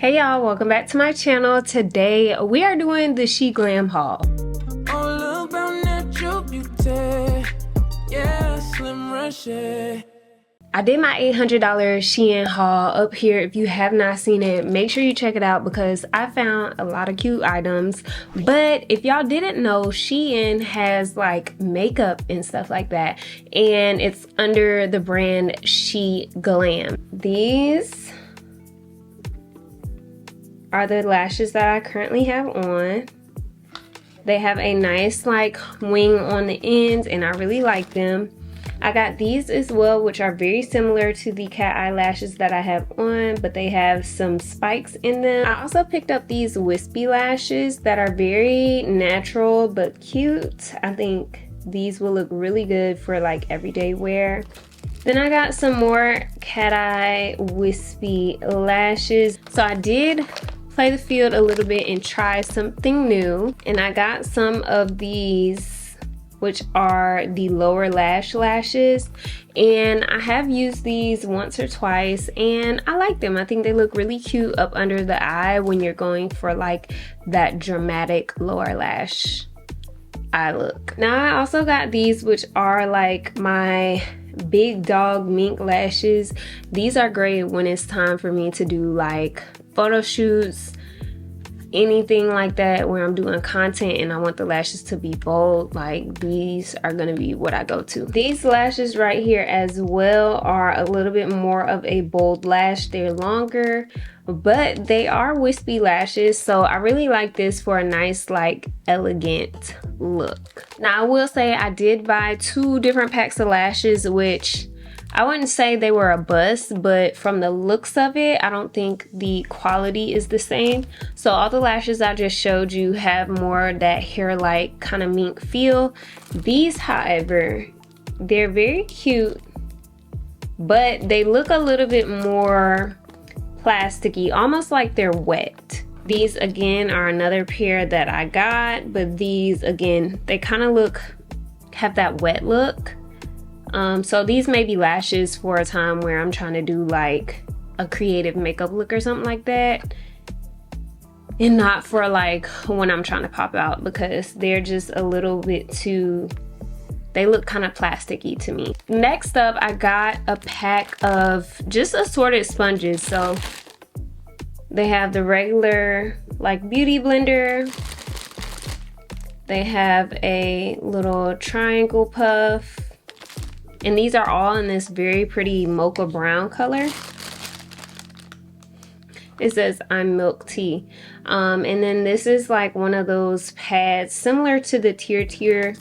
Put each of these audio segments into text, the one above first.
Hey y'all, welcome back to my channel. Today we are doing the Sheglam haul. All about natural beauty. Yeah, slim Reshae. I did my $800 Shein haul up here. If you have not seen it, make sure you check it out because I found a lot of cute items. But if y'all didn't know, Shein has like makeup and stuff like that, and it's under the brand Sheglam. These are the lashes that I currently have on. They have a nice like wing on the ends and I really like them. I got these as well, which are very similar to the cat eyelashes that I have on, but they have some spikes in them. I also picked up these wispy lashes that are very natural but cute. I think these will look really good for like everyday wear. Then I got some more cat eye wispy lashes. So I did play the field a little bit and try something new, and I got some of these, which are the lower lash lashes, and I have used these once or twice and I like them. I think they look really cute up under the eye when you're going for like that dramatic lower lash eye look. Now I also got these, which are like my big dog mink lashes. These are great when it's time for me to do like photo shoots, anything like that where I'm doing content and I want the lashes to be bold. Like these are gonna be what I go to. These lashes right here as well are a little bit more of a bold lash. They're longer, but they are wispy lashes, so I really like this for a nice like elegant look. Now I will say I did buy 2 different packs of lashes, which I wouldn't say they were a bust, but from the looks of it, I don't think the quality is the same. So all the lashes I just showed you have more that hair-like kind of mink feel. These, however, they're very cute, but they look a little bit more plasticky, almost like they're wet. These again are another pair that I got, but these again, they kind of have that wet look. So these may be lashes for a time where I'm trying to do like a creative makeup look or something like that, and not for like when I'm trying to pop out, because they're just a little bit too, they look kind of plasticky to me. Next up, I got a pack of just assorted sponges. So they have the regular like beauty blender. They have a little triangle puff. And these are all in this very pretty mocha brown color. It says I'm milk tea. And then this is like one of those pads similar to the tier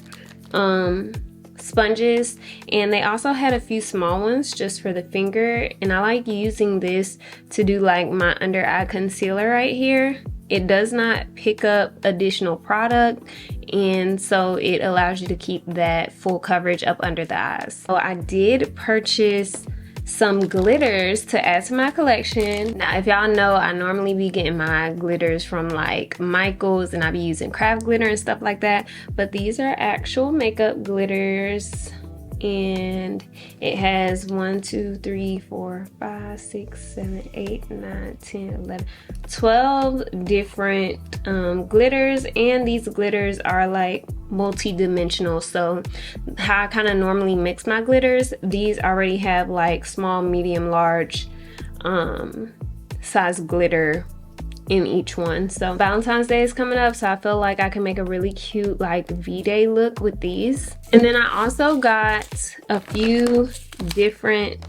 sponges. And they also had a few small ones just for the finger. And I like using this to do like my under eye concealer right here. It does not pick up additional product, and so it allows you to keep that full coverage up under the eyes. So I did purchase some glitters to add to my collection. Now if y'all know, I normally be getting my glitters from like Timecodes, and I be using craft glitter and stuff like that, but these are actual makeup glitters. And it has 1, 2, 3, 4, 5, 6, 7, 8, 9, 10, 11, 12 different glitters, and these glitters are like multi-dimensional. So how I kind of normally mix my glitters, these already have like small, medium, large size glitter in each one. So Valentine's Day is coming up, so I feel like I can make a really cute like V-Day look with these. And then I also got a few different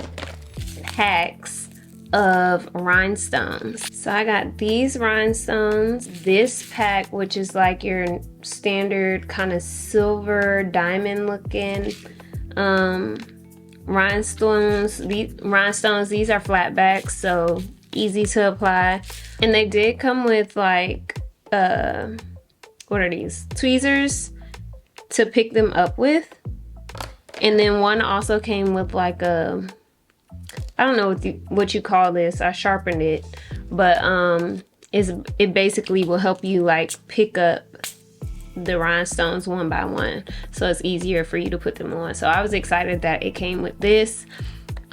packs of rhinestones. So I got these rhinestones, this pack, which is like your standard kind of silver diamond looking rhinestones. These are flat backs, so easy to apply. And they did come with like what are these, tweezers to pick them up with. And then one also came with like a, I don't know what you call this, I sharpened it, but it basically will help you like pick up the rhinestones one by one, so it's easier for you to put them on. So I was excited that it came with this.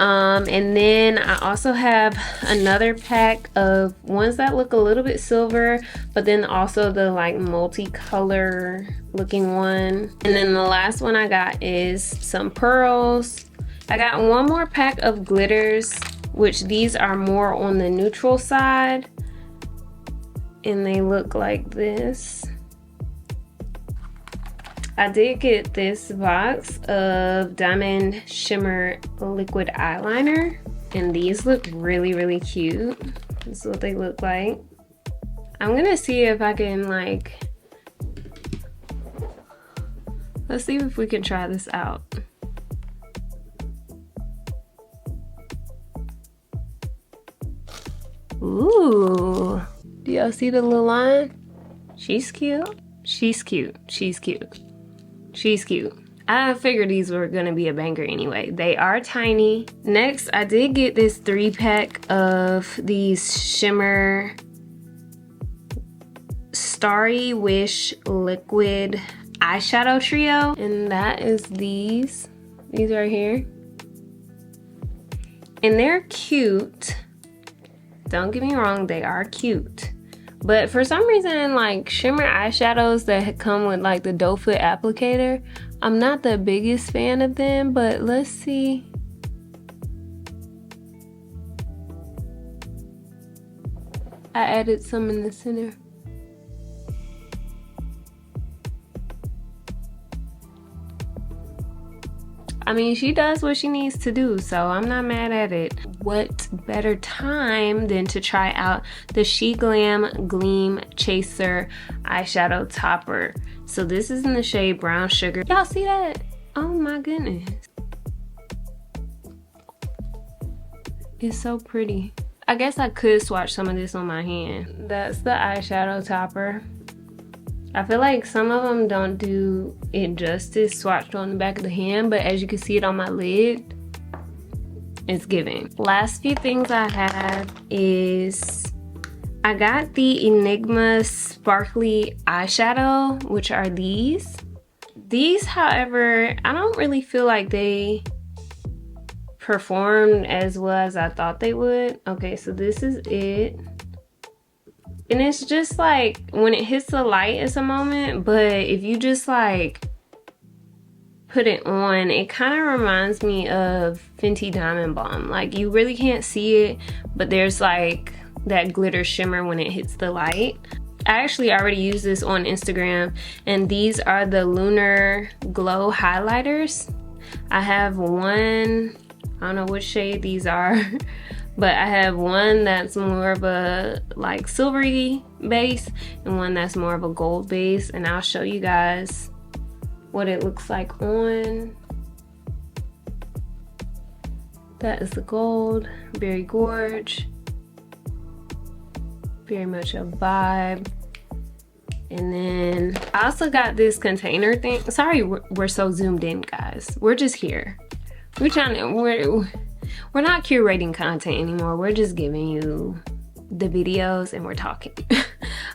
And then I also have another pack of ones that look a little bit silver, but then also the like multicolor looking one. And then the last one I got is some pearls. I got one more pack of glitters, which these are more on the neutral side, and they look like this. I did get this box of Diamond Shimmer Liquid Eyeliner, and these look really, really cute. This is what they look like. I'm gonna see if I can like, let's see if we can try this out. Ooh, do y'all see the little line? She's cute. She's cute. She's cute. She's cute. I figured these were gonna be a banger anyway. They are tiny. Next, I did get this 3-pack of these shimmer Starry Wish liquid eyeshadow trio, and that is these right here. And they're cute. Don't get me wrong, they are cute. But for some reason, like shimmer eyeshadows that come with like the doe foot applicator, I'm not the biggest fan of them, but let's see. I added some in the center. I mean, she does what she needs to do, so I'm not mad at it. What better time than to try out the Sheglam Gleam Chaser eyeshadow topper. So this is in the shade Brown Sugar. Y'all see that? Oh my goodness. It's so pretty. I guess I could swatch some of this on my hand. That's the eyeshadow topper. I feel like some of them don't do it justice swatched on the back of the hand, but as you can see it on my lid, it's giving. Last few things I have is I got the Enigma Sparkly Eyeshadow, which are these. These, however, I don't really feel like they performed as well as I thought they would. Okay, so this is it. And it's just like, when it hits the light, it's a moment, but if you just like put it on, it kind of reminds me of Fenty Diamond Bomb. Like, you really can't see it, but there's like that glitter shimmer when it hits the light. I actually already used this on Instagram, and these are the Lunar Glow highlighters. I have one, I don't know which shade these are, but I have one that's more of a like silvery base and one that's more of a gold base, and I'll show you guys what it looks like on. That is the gold, very gorge, very much a vibe. And then I also got this container thing. Sorry, we're so zoomed in, guys. We're just here. We're trying to, we're not curating content anymore. We're just giving you the videos and we're talking.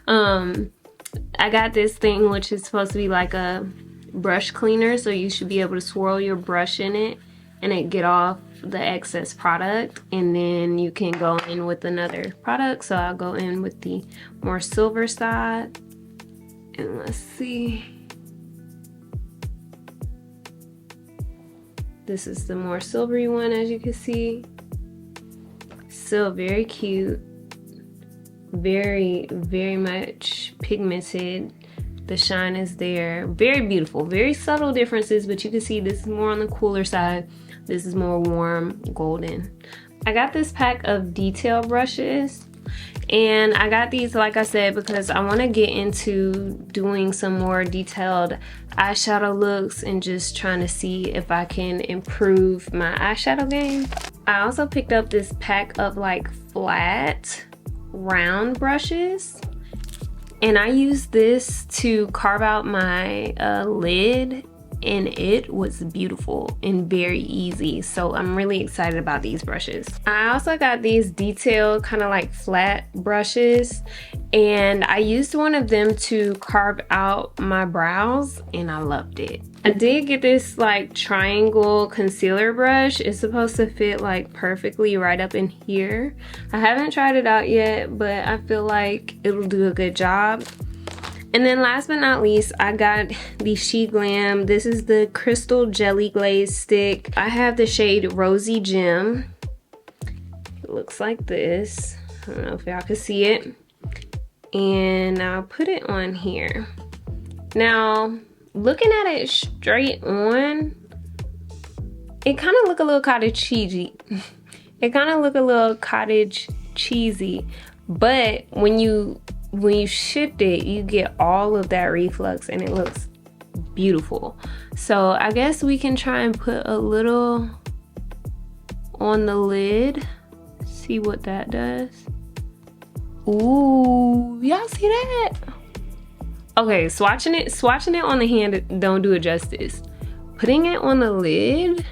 I got this thing which is supposed to be like a brush cleaner, so you should be able to swirl your brush in it and it get off the excess product, and then you can go in with another product. So I'll go in with the more silver side, and let's see. This is the more silvery one, as you can see. Still very cute. Very, very much pigmented. The shine is there. Very beautiful. Very subtle differences, but you can see this is more on the cooler side. This is more warm golden. I got this pack of detail brushes, and I got these, like I said, because I want to get into doing some more detailed eyeshadow looks and just trying to see if I can improve my eyeshadow game. I also picked up this pack of like flat round brushes, and I use this to carve out my lid and it was beautiful and very easy. So I'm really excited about these brushes. I also got these detailed kind of like flat brushes, and I used one of them to carve out my brows and I loved it. I did get this like triangle concealer brush. It's supposed to fit like perfectly right up in here. I haven't tried it out yet, but I feel like it'll do a good job. And then last but not least, I got the Sheglam. This is the Crystal Jelly Glaze Stick. I have the shade Rosy Gem. It looks like this. I don't know if y'all can see it. And I'll put it on here. Now, looking at it straight on, it kind of look a little cottage cheesy. It kind of look a little cottage cheesy, but when you shift it, you get all of that reflex and it looks beautiful. So I guess we can try and put a little on the lid, see what that does. Ooh, y'all see that? Okay, swatching it on the hand don't do it justice. Putting it on the lid,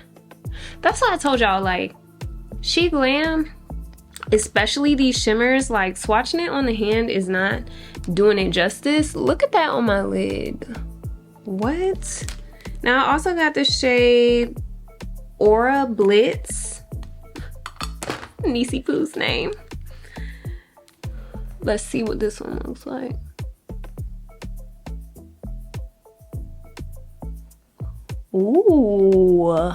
that's why I told y'all, like, Sheglam, especially these shimmers, like swatching it on the hand is not doing it justice. Look at that on my lid. What? Now I also got the shade Aura Blitz. Niecy Poo's name. Let's see what this one looks like. Ooh.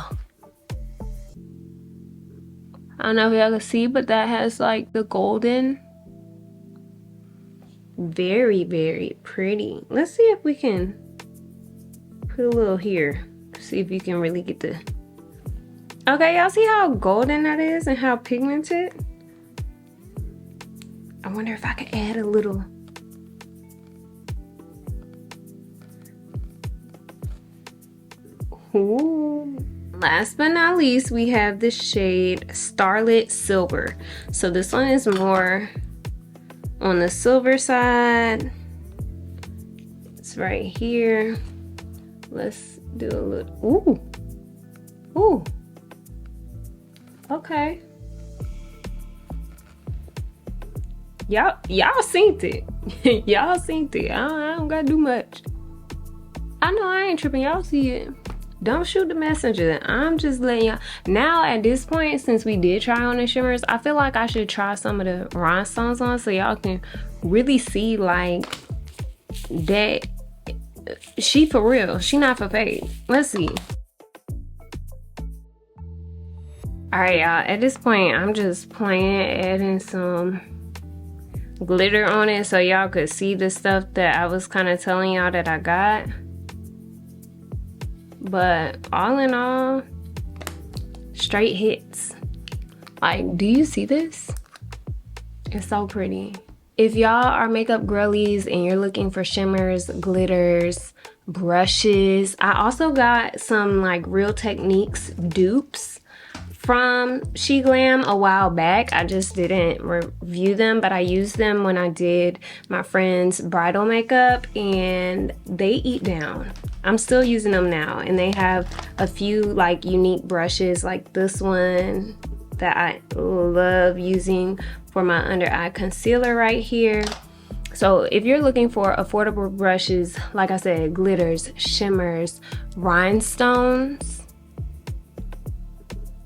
I don't know if y'all can see, but that has like the golden. Very, very pretty. Let's see if we can put a little here. See if you can really get the... Okay, y'all see how golden that is and how pigmented? I wonder if I could add a little... Ooh. Last but not least, we have the shade Starlit Silver. So this one is more on the silver side. It's right here. Let's do a little, ooh, ooh. Okay. Y'all seen it. Y'all seen it. I don't gotta do much. I know I ain't tripping, y'all see it. Don't shoot the messenger. I'm just letting y'all. Now at this point, since we did try on the shimmers, I feel like I should try some of the rhinestones on so y'all can really see like that she for real. She not for fake. Let's see. Alright y'all, at this point I'm just playing, adding some glitter on it so y'all could see the stuff that I was kind of telling y'all that I got. But all in all, straight hits. Like, do you see this? It's so pretty. If y'all are makeup girlies and you're looking for shimmers, glitters, brushes, I also got some like Real Techniques dupes from Sheglam a while back. I just didn't review them, but I used them when I did my friend's bridal makeup and they eat down. I'm still using them now, and they have a few like unique brushes like this one that I love using for my under eye concealer right here. So if you're looking for affordable brushes, like I said, glitters, shimmers, rhinestones,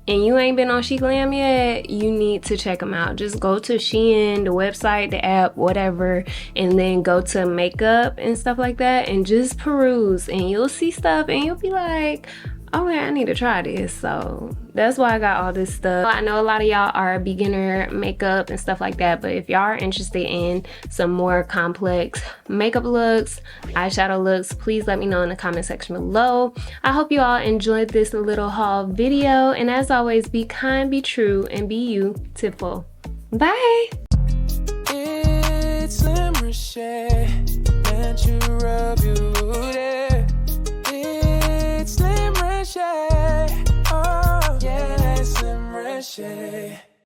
and you ain't been on Sheglam yet, you need to check them out. Just go to Shein, the website, the app, whatever, and then go to makeup and stuff like that and just peruse, and you'll see stuff and you'll be like, oh yeah, I need to try this. So that's why I got all this stuff. I know a lot of y'all are beginner makeup and stuff like that, but if y'all are interested in some more complex makeup looks, eyeshadow looks, please let me know in the comment section below. I hope you all enjoyed this little haul video, and as always, be kind, be true, and be you, Tipful. Bye. It's Reshae, and you rub you